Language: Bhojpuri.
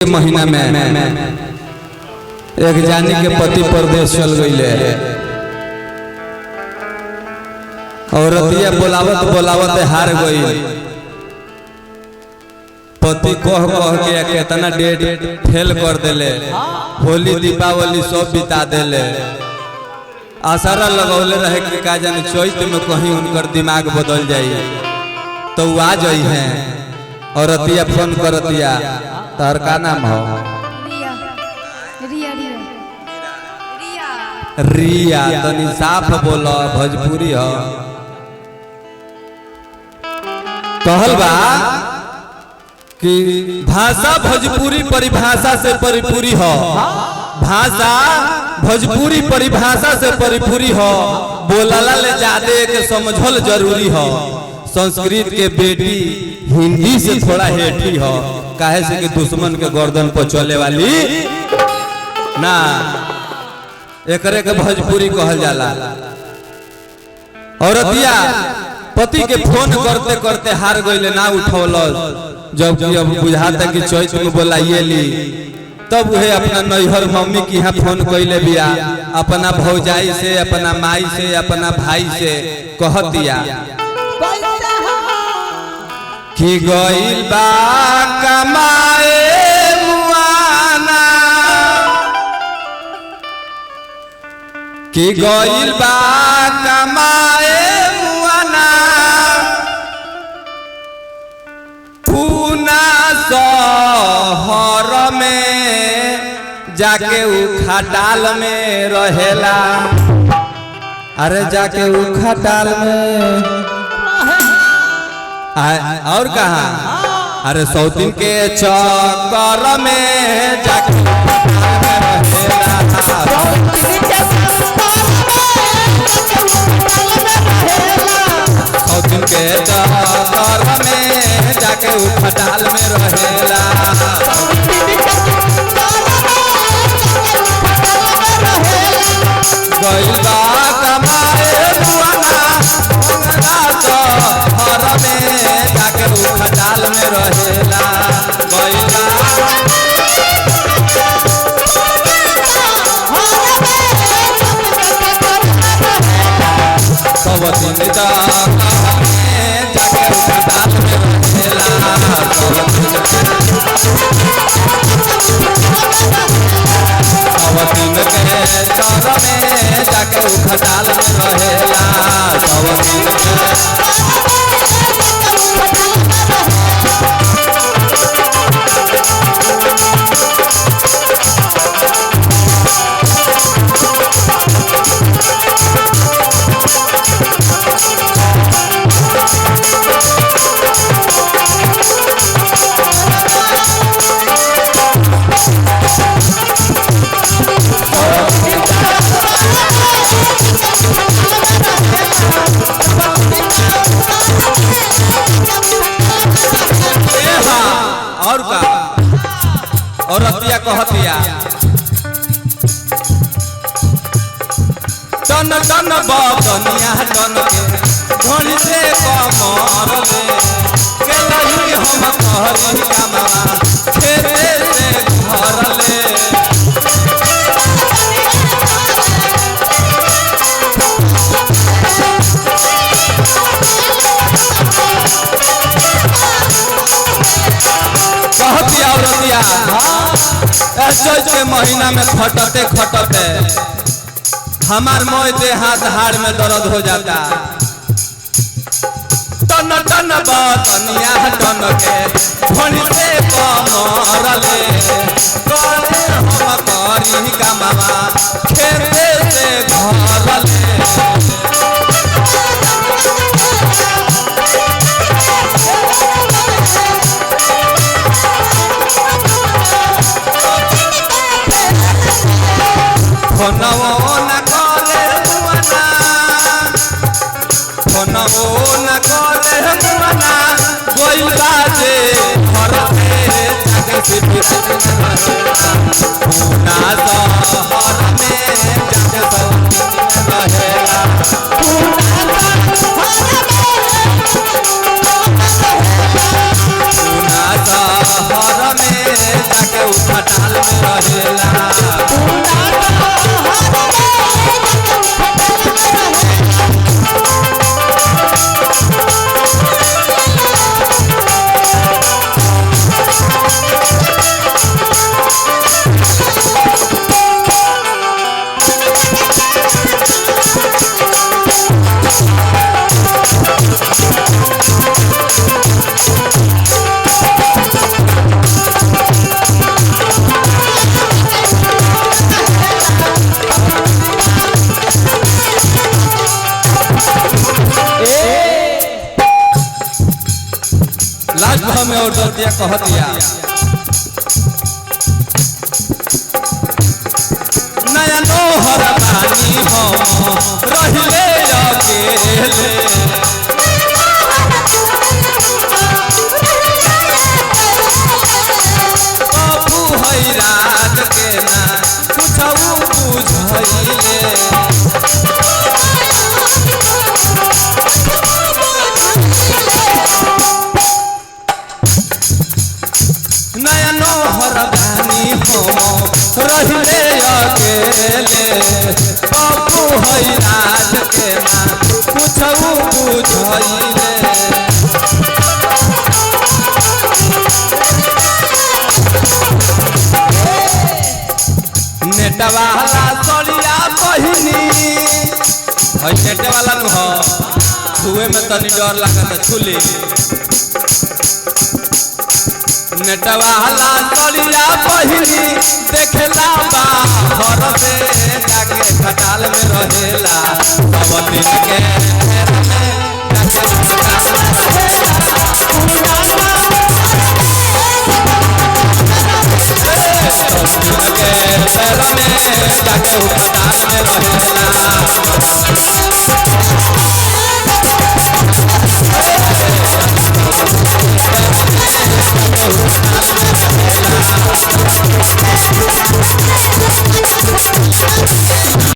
महीना में एक जानी के पति परदेश चल गई और रतिया बोलावत बोलावत हार गई। पति कह कह के कितना डेट फेल कर देले, होली दीपावली सब बिता देले। आसारा लगौले रहे कि का जाने चैत में कहीं उनकर दिमाग बदल जाए तो वो आ जाई है। और रतिया फोन कर रतिया तार का नाम हो? रिया रिया रिया रिया रिया। तनी साफ बोलो, भोजपुरी हो। कहल बा कि भाषा भोजपुरी परिभाषा से परिपूरी हो। भाषा भोजपुरी परिभाषा से परिपूरी हो। बोलला ले जादे के समझल जरूरी हो। संस्कृत के बेटी हिंदी से थोड़ा हेठी हो, काहे से कि दुश्मन के गर्दन पर चले वाली ना एकरे के भोजपुरी कहल जाला। औरतिया पति के फोन करते करते हार गईले, ना उठौल। जबकि अब बुझाता कि चैत में बोलाइए ली, तब वह अपना नैहर मम्मी की यहाँ फोन कैले बिया। अपना भौजाई से, अपना माई से, अपना भाई से कह दिया कि गइल बा कमाए मुआना, कि गइल बा कमाए मुआना, पूना शहर में जाके उ खटाल में रहेला। अरे जाके उ खटाल में और कहा? अरे सौतीन के चक्कर में जाके सौतीन के चक्कर में जाके उ खटाल में रहेला। गइल बा कमाए मुआना, शहर में जाके उ खटाल में रहेला। गइल बा सब दिन तक जाके उ खटाल में रहेला। सब दिन के चर में जाके उ खटाल में रहेला। सब दिन और का? और रतिया कहतिया टन टन बदनिया टन के घोड़ी से कमर ले के लही हम कहरी कामा खेते से घर ले। कहतिया औरतिया चैत के महीना में खटते खटते हमार मोय दे हाथ हाड़ में दर्द हो जाता। टन टन बतनिया टन के घोड़ी से कमर ले करे हम करी कामा खेते से घर ले। फोनवो न करे मुआना, फोनवो न करे मुआना, गइल बाजे घर में जाके से पूना शहर में जाके सब रहेला। पूना शहर में जाके रहेला लास्ट में और दर दिया कह दिया नया नोहर पानी हम रहिले अकेले बाबू है रात के ना कुछ बुझैले नया नोहर बानी हम रहिले अकेले बाबू है रात के ना कुछ बुझैले नेट वाला सड़िया पहिनी है नेट वाला नु हो छुए में तनी डर लागत छुली नेट वाला सड़िया पहिनी देखेला बाहर से जाके खटाल में रहेला सब दिन के घेर में जाके खटाल में रहेला जाके खटाल में रहेला